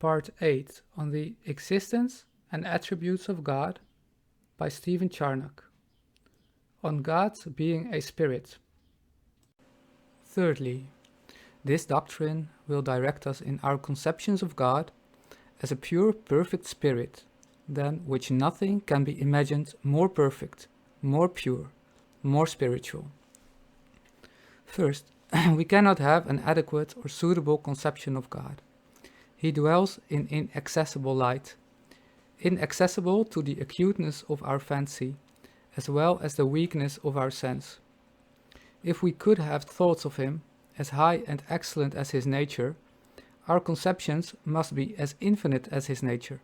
Part 8 on the existence and attributes of God by Stephen Charnock. On God being a spirit. Thirdly, this doctrine will direct us in our conceptions of God as a pure, perfect spirit, than which nothing can be imagined more perfect, more pure, more spiritual. First, we cannot have an adequate or suitable conception of God. He dwells in inaccessible light, inaccessible to the acuteness of our fancy, as well as the weakness of our sense. If we could have thoughts of him, as high and excellent as his nature, our conceptions must be as infinite as his nature.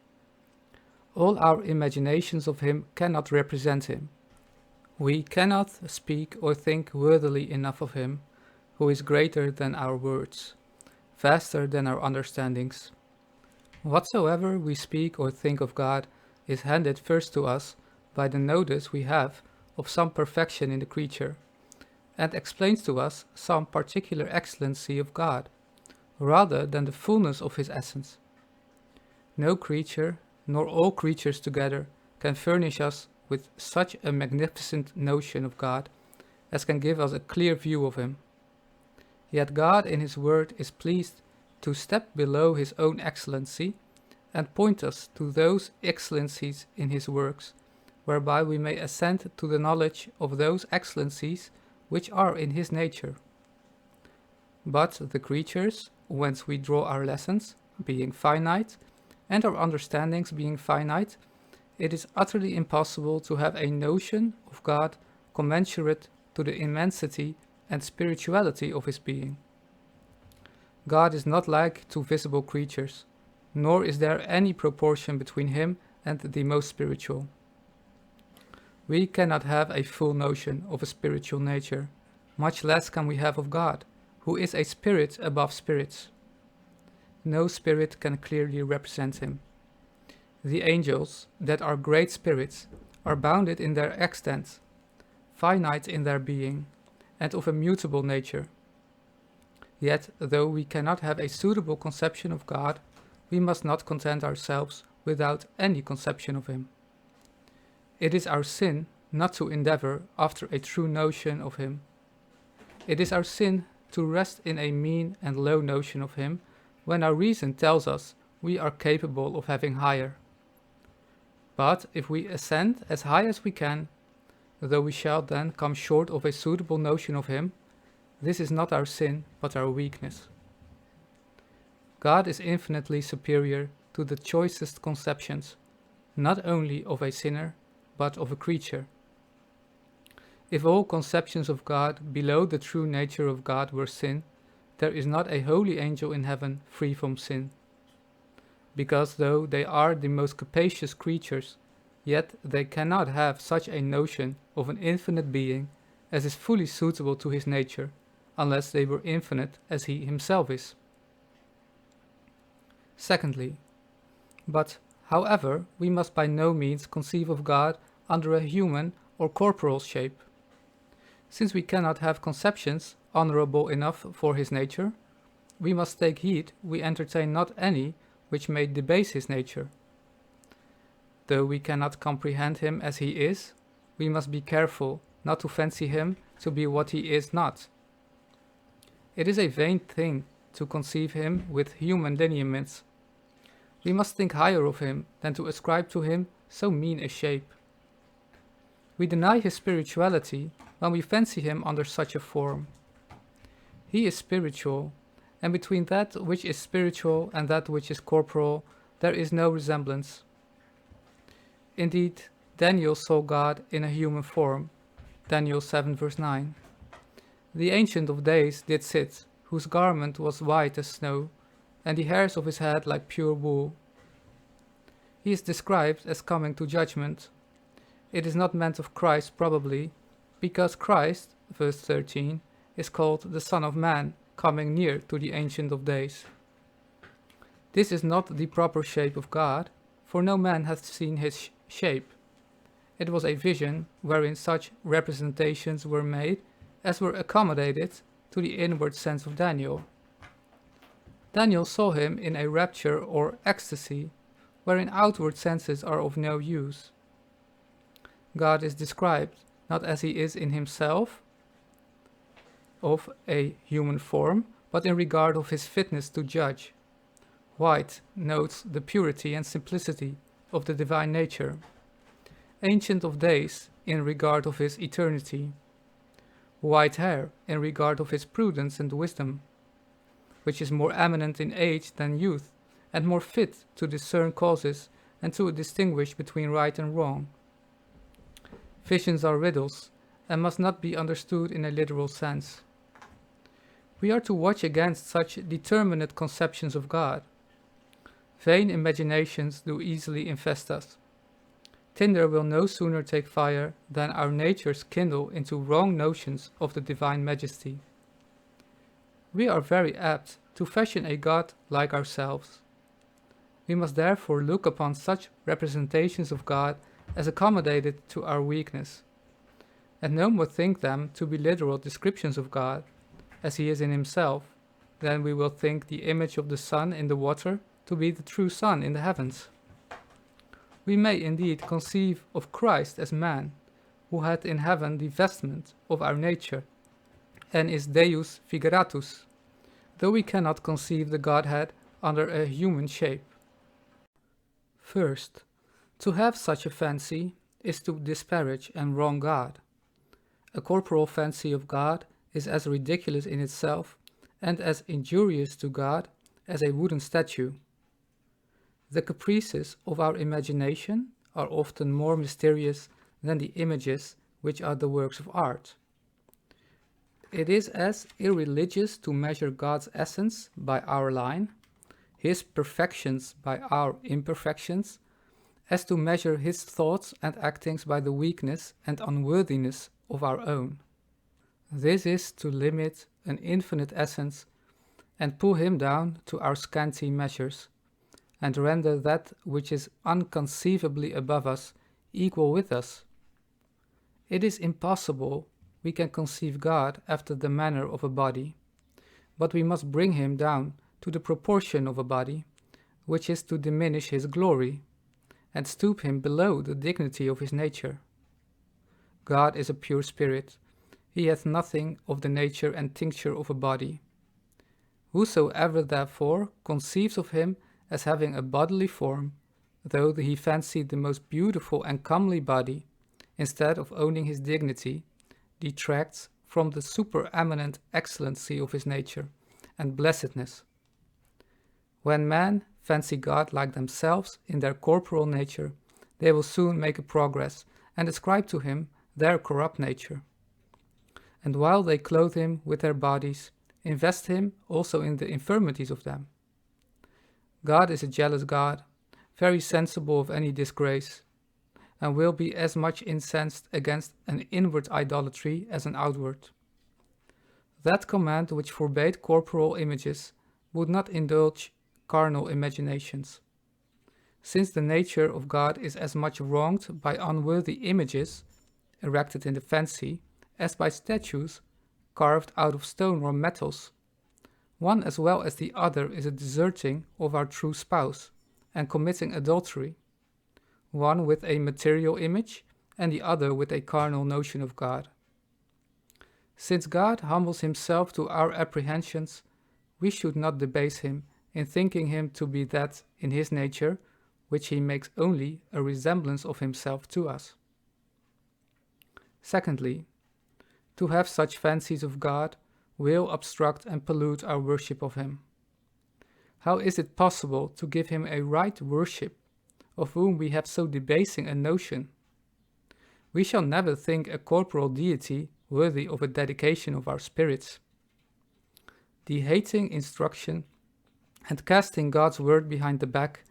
All our imaginations of him cannot represent him. We cannot speak or think worthily enough of him, who is greater than our words, vaster than our understandings. Whatsoever we speak or think of God is handed first to us by the notice we have of some perfection in the creature, and explains to us some particular excellency of God, rather than the fullness of his essence. No creature, nor all creatures together, can furnish us with such a magnificent notion of God as can give us a clear view of him. Yet God in his word is pleased to step below his own excellency and point us to those excellencies in his works, whereby we may ascend to the knowledge of those excellencies which are in his nature. But the creatures, whence we draw our lessons, being finite, and our understandings being finite, it is utterly impossible to have a notion of God commensurate to the immensity and spirituality of his being. God is not like to visible creatures, nor is there any proportion between him and the most spiritual. We cannot have a full notion of a spiritual nature, much less can we have of God, who is a spirit above spirits. No spirit can clearly represent him. The angels, that are great spirits, are bounded in their extent, finite in their being, and of a mutable nature. Yet, though we cannot have a suitable conception of God, we must not content ourselves without any conception of him. It is our sin not to endeavor after a true notion of him. It is our sin to rest in a mean and low notion of him, when our reason tells us we are capable of having higher. But if we ascend as high as we can, though we shall then come short of a suitable notion of him, this is not our sin, but our weakness. God is infinitely superior to the choicest conceptions, not only of a sinner, but of a creature. If all conceptions of God below the true nature of God were sin, there is not a holy angel in heaven free from sin. Because though they are the most capacious creatures, yet they cannot have such a notion of an infinite being as is fully suitable to his nature, unless they were infinite as he himself is. Secondly, but, however, we must by no means conceive of God under a human or corporal shape. Since we cannot have conceptions honorable enough for his nature, we must take heed we entertain not any which may debase his nature. Though we cannot comprehend him as he is, we must be careful not to fancy him to be what he is not. It is a vain thing to conceive him with human lineaments. We must think higher of him than to ascribe to him so mean a shape. We deny his spirituality when we fancy him under such a form. He is spiritual, and between that which is spiritual and that which is corporal, there is no resemblance. Indeed, Daniel saw God in a human form, Daniel 7 verse 9. The Ancient of Days did sit, whose garment was white as snow, and the hairs of his head like pure wool. He is described as coming to judgment. It is not meant of Christ probably, because Christ, verse 13, is called the Son of Man, coming near to the Ancient of Days. This is not the proper shape of God, for no man hath seen his shape. It was a vision wherein such representations were made as were accommodated to the inward sense of Daniel. Daniel saw him in a rapture or ecstasy, wherein outward senses are of no use. God is described not as he is in himself, of a human form, but in regard of his fitness to judge. White notes the purity and simplicity of the divine nature. Ancient of Days in regard of his eternity. White hair in regard of his prudence and wisdom, which is more eminent in age than youth, and more fit to discern causes and to distinguish between right and wrong. Visions are riddles, and must not be understood in a literal sense. We are to watch against such determinate conceptions of God. Vain imaginations do easily infest us. Tinder will no sooner take fire than our natures kindle into wrong notions of the divine majesty. We are very apt to fashion a God like ourselves. We must therefore look upon such representations of God as accommodated to our weakness, and no more think them to be literal descriptions of God, as he is in himself, than we will think the image of the sun in the water to be the true sun in the heavens. We may indeed conceive of Christ as man, who had in heaven the vestment of our nature, and is Deus figuratus, though we cannot conceive the Godhead under a human shape. First, to have such a fancy is to disparage and wrong God. A corporal fancy of God is as ridiculous in itself and as injurious to God as a wooden statue. The caprices of our imagination are often more mysterious than the images which are the works of art. It is as irreligious to measure God's essence by our line, his perfections by our imperfections, as to measure his thoughts and actings by the weakness and unworthiness of our own. This is to limit an infinite essence and pull him down to our scanty measures, and render that which is unconceivably above us equal with us. It is impossible we can conceive God after the manner of a body, but we must bring him down to the proportion of a body, which is to diminish his glory, and stoop him below the dignity of his nature. God is a pure spirit. He hath nothing of the nature and tincture of a body. Whosoever therefore conceives of him as having a bodily form, though he fancied the most beautiful and comely body, instead of owning his dignity, detracts from the supereminent excellency of his nature and blessedness. When men fancy God like themselves in their corporal nature, they will soon make a progress and ascribe to him their corrupt nature. And while they clothe him with their bodies, invest him also in the infirmities of them. God is a jealous God, very sensible of any disgrace, and will be as much incensed against an inward idolatry as an outward. That command which forbade corporal images would not indulge carnal imaginations. Since the nature of God is as much wronged by unworthy images erected in the fancy as by statues carved out of stone or metals, one as well as the other is a deserting of our true spouse and committing adultery, one with a material image and the other with a carnal notion of God. Since God humbles himself to our apprehensions, we should not debase him in thinking him to be that in his nature which he makes only a resemblance of himself to us. Secondly, to have such fancies of God will obstruct and pollute our worship of him. How is it possible to give him a right worship of whom we have so debasing a notion? We shall never think a corporal deity worthy of a dedication of our spirits. The hating instruction and casting God's word behind the back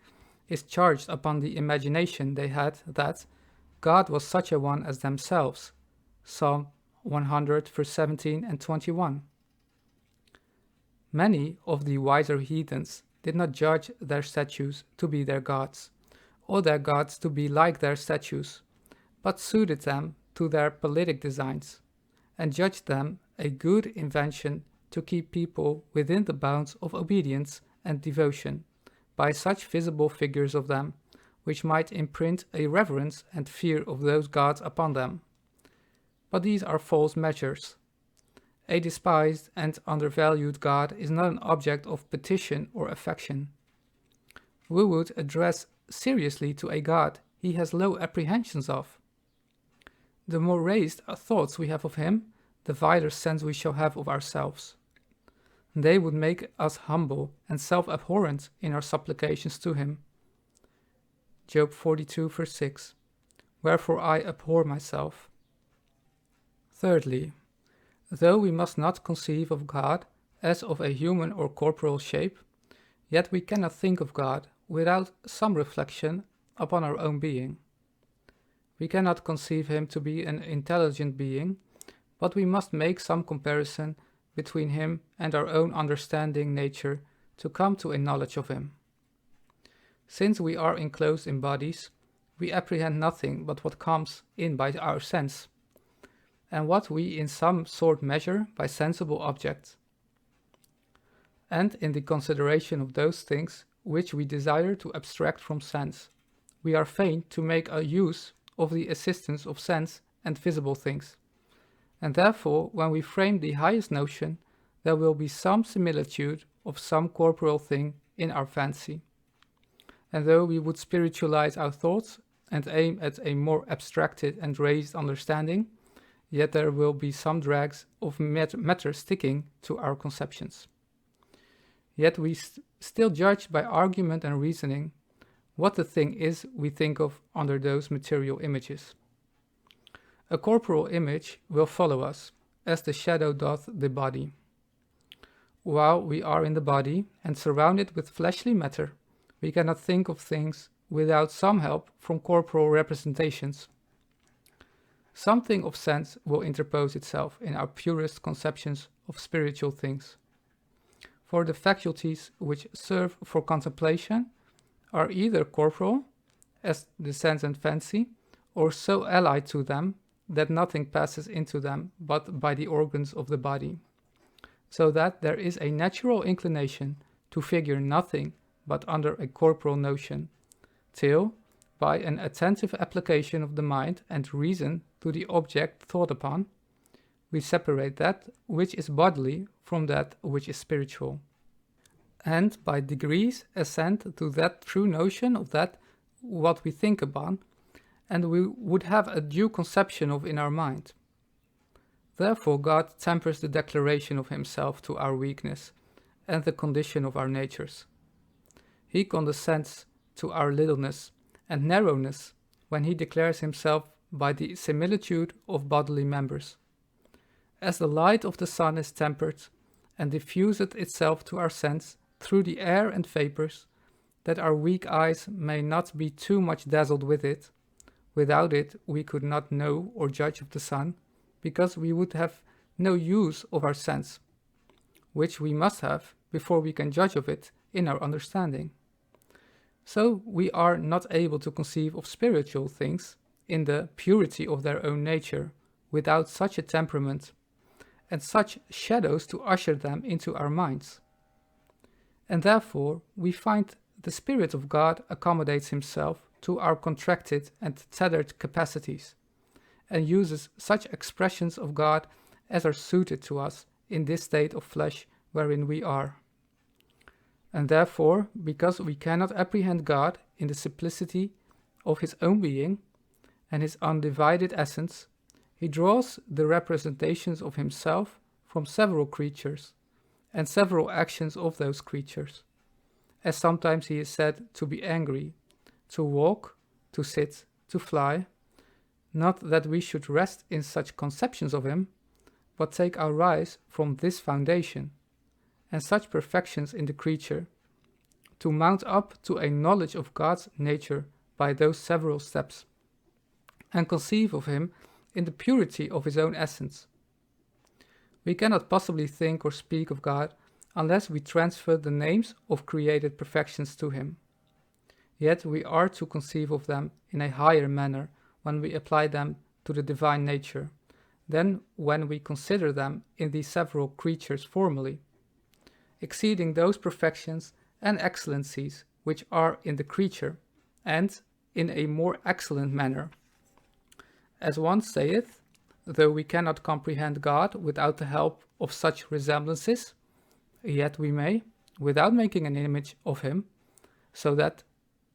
is charged upon the imagination they had that God was such a one as themselves. Psalm 100 verse 17 and 21. Many of the wiser heathens did not judge their statues to be their gods, or their gods to be like their statues, but suited them to their politic designs, and judged them a good invention to keep people within the bounds of obedience and devotion, by such visible figures of them, which might imprint a reverence and fear of those gods upon them. But these are false measures. A despised and undervalued God is not an object of petition or affection. Who would address seriously to a God he has low apprehensions of? The more raised thoughts we have of him, the wider sense we shall have of ourselves. They would make us humble and self-abhorrent in our supplications to him. Job 42, verse 6. Wherefore I abhor myself. Thirdly, though we must not conceive of God as of a human or corporal shape, yet we cannot think of God without some reflection upon our own being. We cannot conceive him to be an intelligent being, but we must make some comparison between him and our own understanding nature to come to a knowledge of him. Since we are enclosed in bodies, we apprehend nothing but what comes in by our sense, and what we in some sort measure by sensible objects. And in the consideration of those things which we desire to abstract from sense, we are fain to make a use of the assistance of sense and visible things. And therefore, when we frame the highest notion, there will be some similitude of some corporal thing in our fancy. And though we would spiritualize our thoughts and aim at a more abstracted and raised understanding, yet there will be some dregs of matter sticking to our conceptions. Yet we still judge by argument and reasoning what the thing is we think of under those material images. A corporal image will follow us, as the shadow doth the body. While we are in the body and surrounded with fleshly matter, we cannot think of things without some help from corporal representations. Something of sense will interpose itself in our purest conceptions of spiritual things. For the faculties which serve for contemplation are either corporal, as the sense and fancy, or so allied to them that nothing passes into them but by the organs of the body, so that there is a natural inclination to figure nothing but under a corporal notion, till, by an attentive application of the mind and reason to the object thought upon, we separate that which is bodily from that which is spiritual, and by degrees ascend to that true notion of that what we think upon, and we would have a due conception of in our mind. Therefore God tempers the declaration of himself to our weakness and the condition of our natures. He condescends to our littleness and narrowness when he declares himself by the similitude of bodily members. As the light of the sun is tempered and diffuseth itself to our sense through the air and vapors, that our weak eyes may not be too much dazzled with it. Without it we could not know or judge of the sun, because we would have no use of our sense, which we must have before we can judge of it in our understanding. So we are not able to conceive of spiritual things in the purity of their own nature, without such a temperament, and such shadows to usher them into our minds. And therefore we find the Spirit of God accommodates himself to our contracted and tethered capacities, and uses such expressions of God as are suited to us in this state of flesh wherein we are. And therefore, because we cannot apprehend God in the simplicity of his own being and his undivided essence, he draws the representations of himself from several creatures and several actions of those creatures, as sometimes he is said to be angry, to walk, to sit, to fly, not that we should rest in such conceptions of him, but take our rise from this foundation, and such perfections in the creature, to mount up to a knowledge of God's nature by those several steps, and conceive of him in the purity of his own essence. We cannot possibly think or speak of God unless we transfer the names of created perfections to him. Yet we are to conceive of them in a higher manner when we apply them to the divine nature, than when we consider them in these several creatures formally, exceeding those perfections and excellencies which are in the creature, and in a more excellent manner. As one saith, though we cannot comprehend God without the help of such resemblances, yet we may, without making an image of him, so that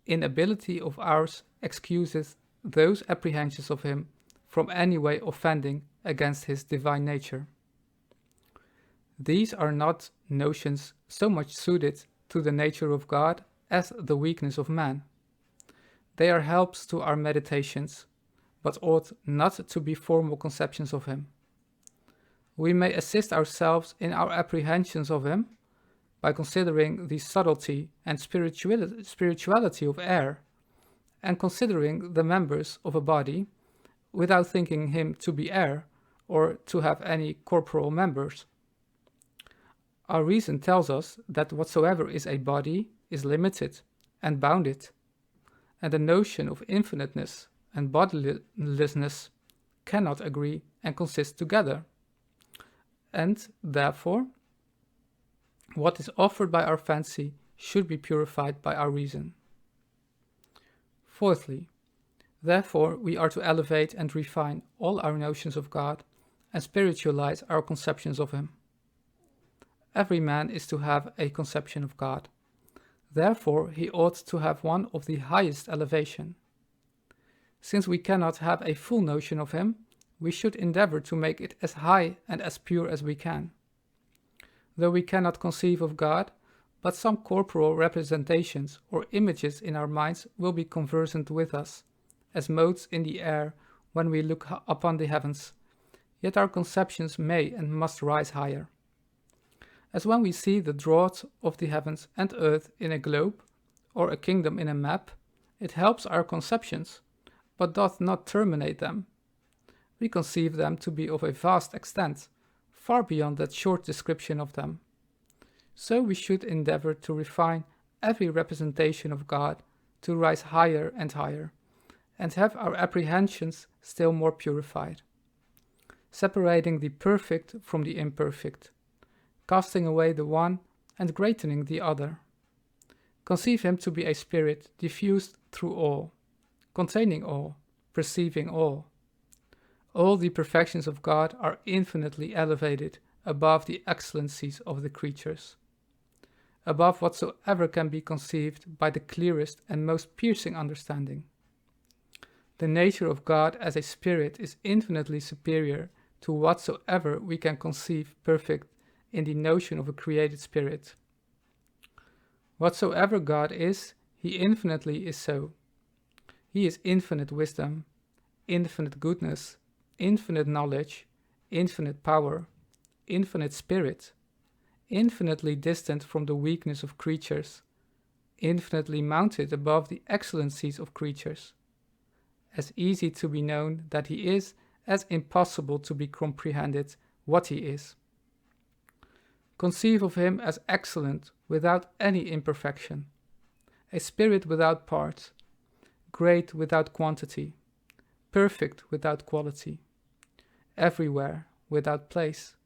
inability of ours excuseth those apprehensions of him from any way offending against his divine nature. These are not notions so much suited to the nature of God as the weakness of man. They are helps to our meditations, but ought not to be formal conceptions of him. We may assist ourselves in our apprehensions of him by considering the subtlety and spirituality of air, and considering the members of a body, without thinking him to be air, or to have any corporal members. Our reason tells us that whatsoever is a body is limited and bounded, and the notion of infiniteness and bodilessness cannot agree and consist together, and therefore what is offered by our fancy should be purified by our reason. Fourthly, therefore we are to elevate and refine all our notions of God and spiritualize our conceptions of him. Every man is to have a conception of God. Therefore he ought to have one of the highest elevation. Since we cannot have a full notion of him, we should endeavor to make it as high and as pure as we can. Though we cannot conceive of God, but some corporal representations or images in our minds will be conversant with us, as motes in the air when we look upon the heavens, yet our conceptions may and must rise higher. As when we see the draught of the heavens and earth in a globe, or a kingdom in a map, it helps our conceptions, but doth not terminate them. We conceive them to be of a vast extent, far beyond that short description of them. So we should endeavor to refine every representation of God to rise higher and higher, and have our apprehensions still more purified, separating the perfect from the imperfect, casting away the one and greatening the other. Conceive him to be a spirit diffused through all, containing all, perceiving all. All the perfections of God are infinitely elevated above the excellencies of the creatures, above whatsoever can be conceived by the clearest and most piercing understanding. The nature of God as a spirit is infinitely superior to whatsoever we can conceive perfect in the notion of a created spirit. Whatsoever God is, he infinitely is so. He is infinite wisdom, infinite goodness, infinite knowledge, infinite power, infinite spirit, infinitely distant from the weakness of creatures, infinitely mounted above the excellencies of creatures, as easy to be known that he is as impossible to be comprehended what he is. Conceive of him as excellent without any imperfection, a spirit without parts, great without quantity, perfect without quality, everywhere without place,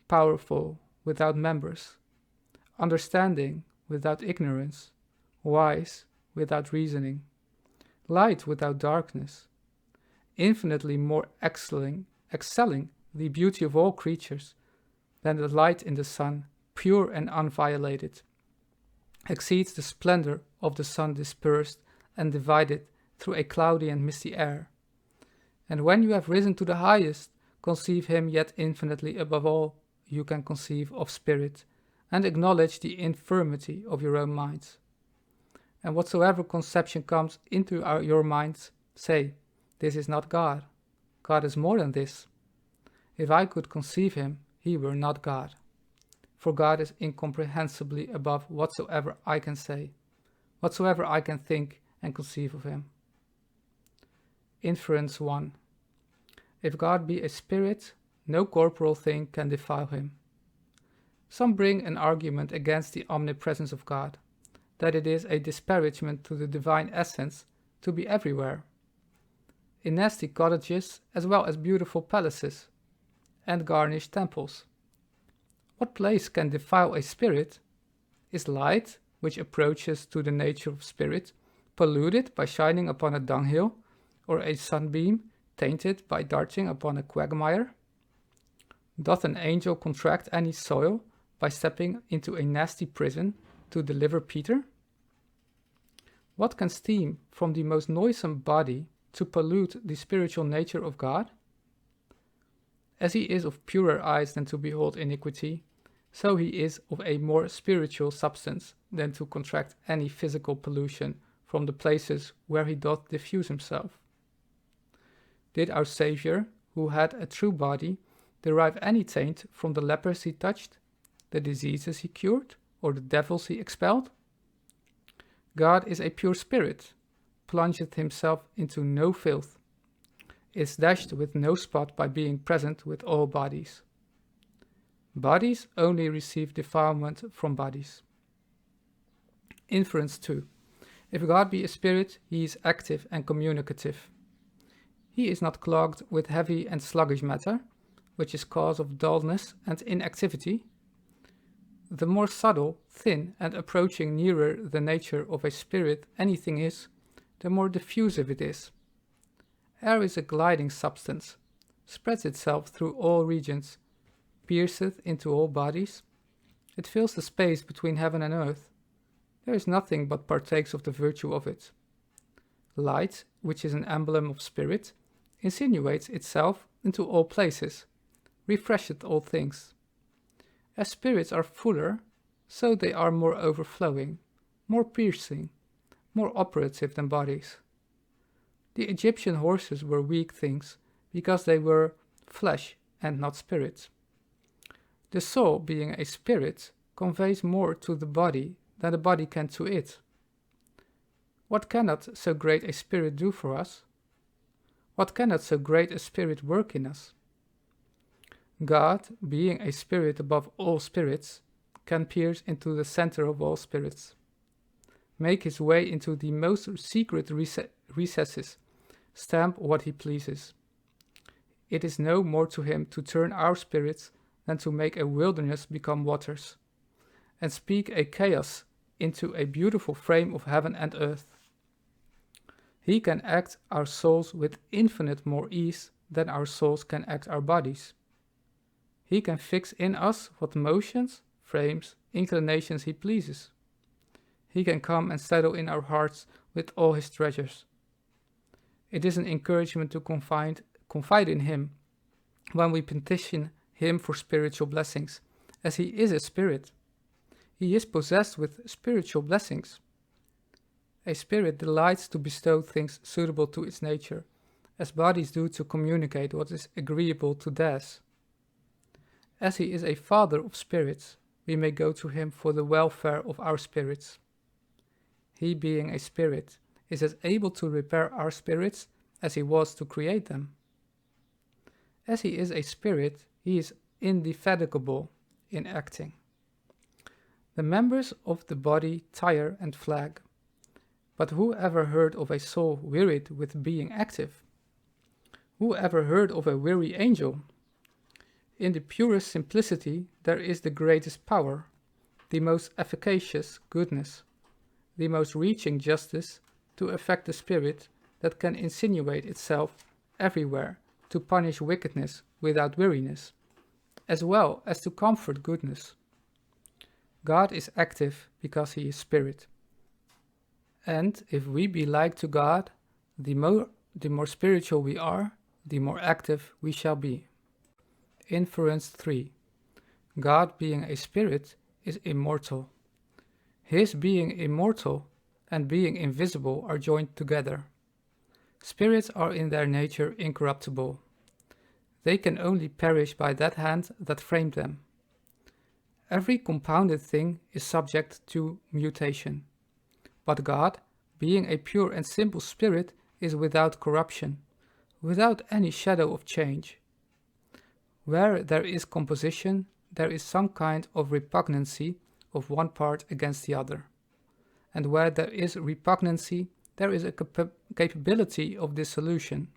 powerful without members, understanding without ignorance, wise without reasoning, light without darkness, infinitely more excelling the beauty of all creatures than the light in the sun, pure and unviolated, exceeds the splendor of the sun dispersed and divided through a cloudy and misty air. And when you have risen to the highest, conceive him yet infinitely above all you can conceive of spirit, and acknowledge the infirmity of your own minds. And whatsoever conception comes into your minds, say, this is not God. God is more than this. If I could conceive him, he were not God. For God is incomprehensibly above whatsoever I can say, whatsoever I can think and conceive of him. Inference 1. If God be a spirit, no corporal thing can defile him. Some bring an argument against the omnipresence of God, that it is a disparagement to the divine essence to be everywhere, in nasty cottages as well as beautiful palaces and garnished temples. What place can defile a spirit? Is light, which approaches to the nature of spirit, polluted by shining upon a dunghill, or a sunbeam tainted by darting upon a quagmire? Doth an angel contract any soil by stepping into a nasty prison to deliver Peter? What can steam from the most noisome body to pollute the spiritual nature of God? As he is of purer eyes than to behold iniquity, so he is of a more spiritual substance than to contract any physical pollution from the places where he doth diffuse himself. Did our Saviour, who had a true body, derive any taint from the lepers he touched, the diseases he cured, or the devils he expelled? God is a pure spirit, plungeth himself into no filth, is dashed with no spot by being present with all bodies. Bodies only receive defilement from bodies. Inference 2. If God be a spirit, he is active and communicative. He is not clogged with heavy and sluggish matter, which is cause of dullness and inactivity. The more subtle, thin, and approaching nearer the nature of a spirit anything is, the more diffusive it is. Air is a gliding substance, spreads itself through all regions, pierceth into all bodies. It fills the space between heaven and earth. There is nothing but partakes of the virtue of it. Light, which is an emblem of spirit, insinuates itself into all places, refresheth all things. As spirits are fuller, so they are more overflowing, more piercing, more operative than bodies. The Egyptian horses were weak things, because they were flesh and not spirit. The soul, being a spirit, conveys more to the body than the body can to it. What cannot so great a spirit do for us? What cannot so great a spirit work in us? God, being a spirit above all spirits, can pierce into the center of all spirits, make his way into the most secret recesses, stamp what he pleases. It is no more to him to turn our spirits than to make a wilderness become waters, and speak a chaos into a beautiful frame of heaven and earth. He can act our souls with infinite more ease than our souls can act our bodies. He can fix in us what motions, frames, inclinations he pleases. He can come and settle in our hearts with all his treasures. It is an encouragement to confide in him when we petition him for spiritual blessings, as he is a spirit. He is possessed with spiritual blessings. A spirit delights to bestow things suitable to its nature, as bodies do to communicate what is agreeable to theirs. As he is a father of spirits, we may go to him for the welfare of our spirits. He, being a spirit, is as able to repair our spirits as he was to create them. As he is a spirit, he is indefatigable in acting. The members of the body tire and flag, but who ever heard of a soul wearied with being active? Who ever heard of a weary angel? In the purest simplicity there is the greatest power, the most efficacious goodness, the most reaching justice to affect the spirit that can insinuate itself everywhere to punish wickedness without weariness, as well as to comfort goodness. God is active because he is spirit. And if we be like to God, the more spiritual we are, the more active we shall be. Inference 3. God, being a spirit, is immortal. His being immortal and being invisible are joined together. Spirits are in their nature incorruptible. They can only perish by that hand that framed them. Every compounded thing is subject to mutation. But God, being a pure and simple spirit, is without corruption, without any shadow of change. Where there is composition, there is some kind of repugnancy of one part against the other. And where there is repugnancy, there is a capability of dissolution.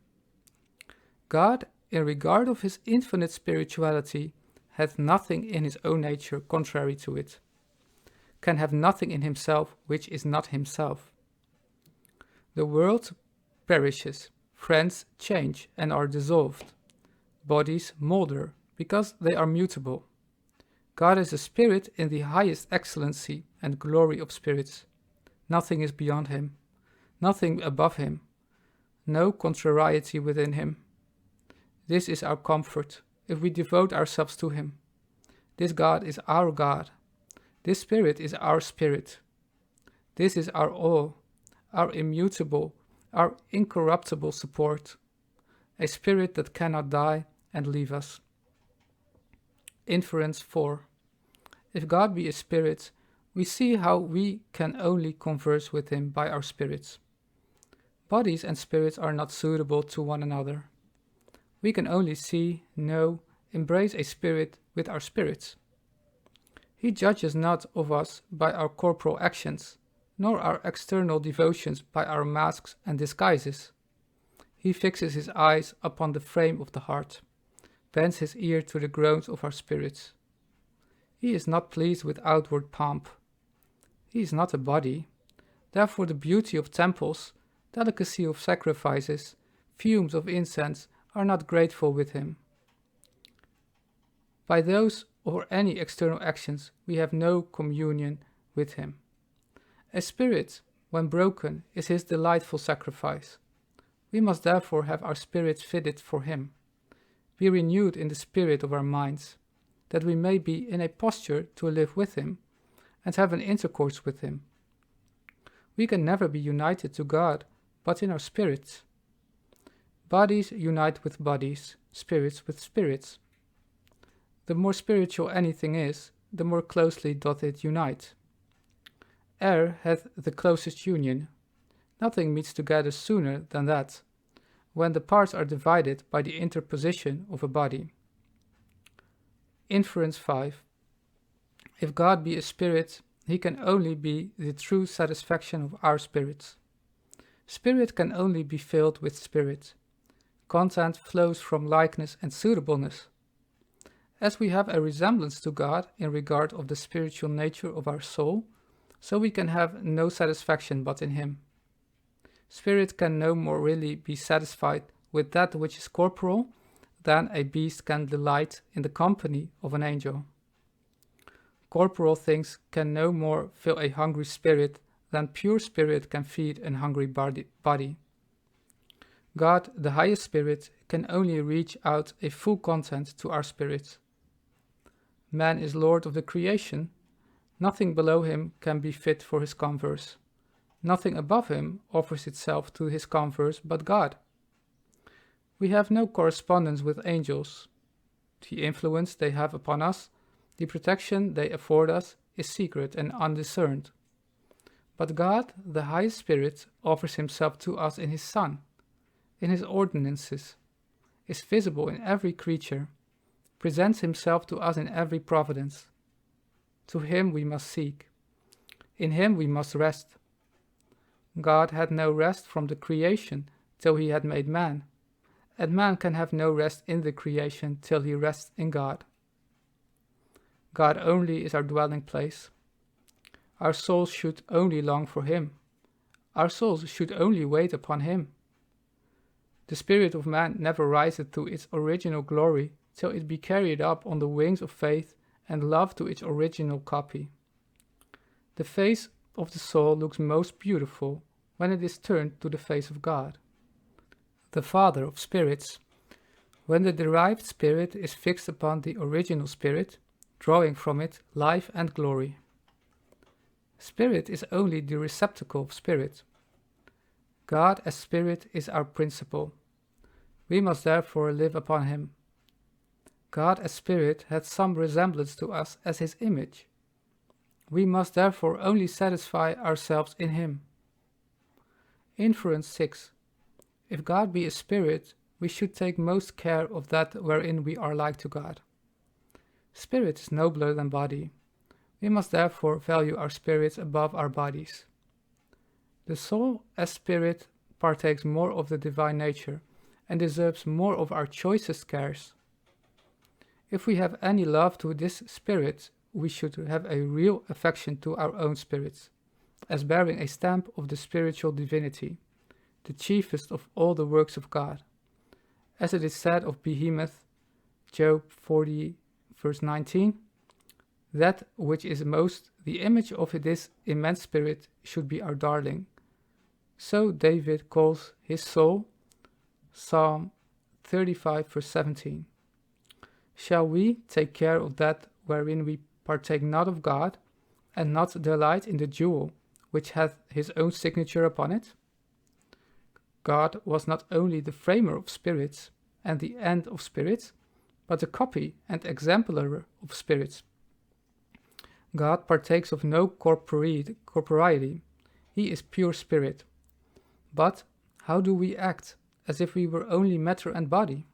God, in regard of his infinite spirituality, hath nothing in his own nature contrary to it, can have nothing in himself which is not himself. The world perishes, friends change and are dissolved, bodies molder because they are mutable. God is a spirit in the highest excellency and glory of spirits. Nothing is beyond him, nothing above him, no contrariety within him. This is our comfort, if we devote ourselves to him. This God is our God. This Spirit is our Spirit. This is our all, our immutable, our incorruptible support, a Spirit that cannot die and leave us. Inference 4. If God be a Spirit, we see how we can only converse with him by our spirits. Bodies and spirits are not suitable to one another. We can only see, know, embrace a spirit with our spirits. He judges not of us by our corporal actions, nor our external devotions by our masks and disguises. He fixes his eyes upon the frame of the heart, bends his ear to the groans of our spirits. He is not pleased with outward pomp. He is not a body. Therefore the beauty of temples, delicacy of sacrifices, fumes of incense are not grateful with him. By those or any external actions we have no communion with him. A spirit, when broken, is his delightful sacrifice. We must therefore have our spirits fitted for him, be renewed in the spirit of our minds, that we may be in a posture to live with him and have an intercourse with him. We can never be united to God but in our spirits. Bodies unite with bodies, spirits with spirits. The more spiritual anything is, the more closely doth it unite. Air hath the closest union. Nothing meets together sooner than that, when the parts are divided by the interposition of a body. Inference 5. If God be a spirit, he can only be the true satisfaction of our spirits. Spirit can only be filled with spirit. Content flows from likeness and suitableness. As we have a resemblance to God in regard of the spiritual nature of our soul, so we can have no satisfaction but in him. Spirit can no more really be satisfied with that which is corporal than a beast can delight in the company of an angel. Corporal things can no more fill a hungry spirit than pure spirit can feed an hungry body. God, the highest spirit, can only reach out a full content to our spirits. Man is Lord of the creation. Nothing below him can be fit for his converse. Nothing above him offers itself to his converse but God. We have no correspondence with angels. The influence they have upon us, the protection they afford us, is secret and undiscerned. But God, the highest spirit, offers himself to us in his Son, in his ordinances, is visible in every creature, presents himself to us in every providence. To him we must seek. In him we must rest. God had no rest from the creation till he had made man, and man can have no rest in the creation till he rests in God. God only is our dwelling place. Our souls should only long for him. Our souls should only wait upon him. The spirit of man never riseth to its original glory till it be carried up on the wings of faith and love to its original copy. The face of the soul looks most beautiful when it is turned to the face of God, the Father of spirits. When the derived spirit is fixed upon the original spirit, drawing from it life and glory. Spirit is only the receptacle of spirit. God as spirit is our principle. We must therefore live upon him. God as spirit had some resemblance to us as his image. We must therefore only satisfy ourselves in him. Inference 6. If God be a spirit, we should take most care of that wherein we are like to God. Spirit is nobler than body. We must therefore value our spirits above our bodies. The soul as spirit partakes more of the divine nature and deserves more of our choicest cares. If we have any love to this spirit, we should have a real affection to our own spirits, as bearing a stamp of the spiritual divinity, the chiefest of all the works of God. As it is said of Behemoth, Job 40, verse 19, that which is most the image of this immense spirit should be our darling. So David calls his soul, Psalm 35, verse 17. Shall we take care of that wherein we partake not of God, and not delight in the jewel which hath his own signature upon it? God was not only the framer of spirits and the end of spirits, but the copy and exemplar of spirits. God partakes of no corporeity. He is pure spirit. But how do we act as if we were only matter and body?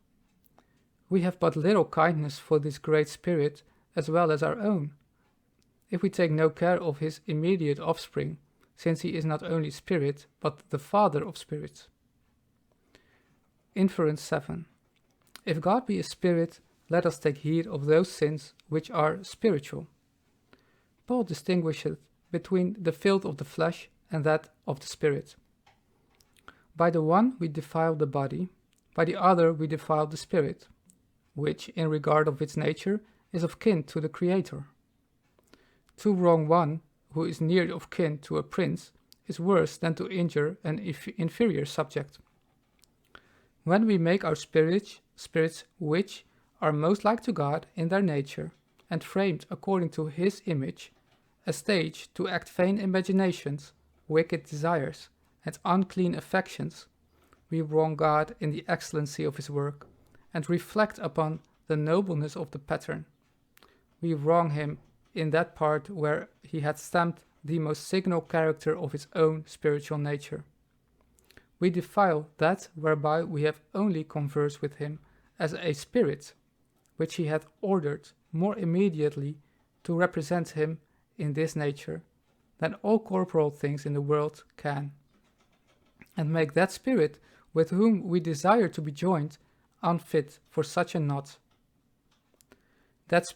We have but little kindness for this great spirit as well as our own, if we take no care of his immediate offspring, since he is not only spirit, but the father of spirits. Inference 7. If God be a spirit, let us take heed of those sins which are spiritual. Paul distinguisheth between the filth of the flesh and that of the spirit. By the one we defile the body, by the other we defile the spirit, which, in regard of its nature, is of kin to the Creator. To wrong one who is near of kin to a prince is worse than to injure an inferior subject. When we make our spirits which are most like to God in their nature, and framed according to his image, a stage to act vain imaginations, wicked desires, and unclean affections, we wrong God in the excellency of his work, and reflect upon the nobleness of the pattern. We wrong him in that part where he had stamped the most signal character of his own spiritual nature. We defile that whereby we have only conversed with him as a spirit, which he hath ordered more immediately to represent him in this nature than all corporal things in the world can, and make that spirit with whom we desire to be joined unfit for such a knot. That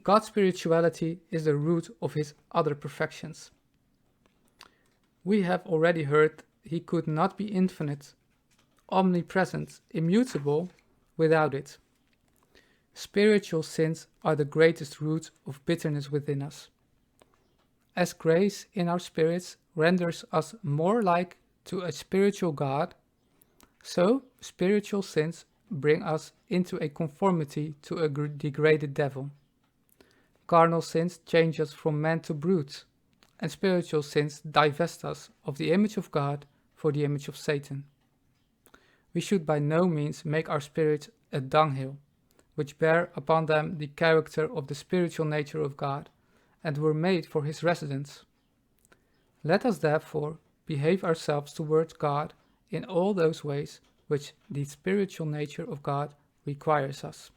God's spirituality is the root of his other perfections. We have already heard he could not be infinite, omnipresent, immutable without it. Spiritual sins are the greatest root of bitterness within us. As grace in our spirits renders us more like to a spiritual God, so spiritual sins bring us into a conformity to a degraded devil. Carnal sins change us from man to brutes, and spiritual sins divest us of the image of God for the image of Satan. We should by no means make our spirits a dunghill, which bear upon them the character of the spiritual nature of God, and were made for his residence. Let us therefore behave ourselves towards God in all those ways which the spiritual nature of God requires us.